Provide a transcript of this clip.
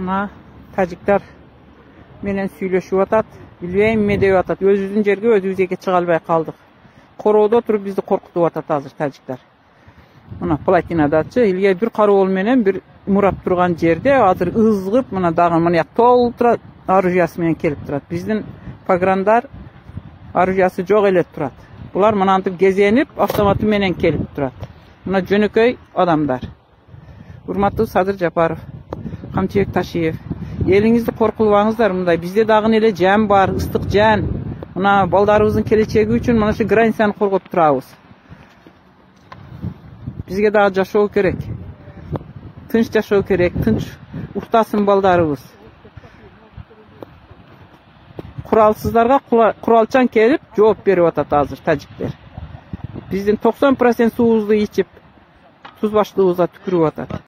Buna tacikler menen süйлöşüp atat. Bilbeyim me dep atat. Özübüzdün жерге özübüz эке чыга албай калдык. Короода туруп bizди коркутуп атат азыр тажиктер. Мына Платинадачы илге бир кароол менен бир мурап турган жерде азыр ызгып мына дагы мына толтурат оружиясы менен келип турат. Биздин пограндар оружиясы жок эле турат. Булар мынантип кезенип автоматы менен келип турат. Мына жөнөкөй адамдар. Урматтуу Садыр Жапаров, Камчыбек Ташиев, элиңизди коркулбаңыздар, мындай бизде дагы эле жан бар, ыстык жан. Мына балдарыбыздын келечеги үчүн мына шу границаны коргоп турабыз. Бизге дагы жашоо керек. Тынч жашоо керек, тынч уктасын балдарыбыз. Куралсыздарга куралчан келип жооп берип атат азыр тажиктер. Биздин 90% суубузду ичип, туз баштыбызга түкүрүп атат.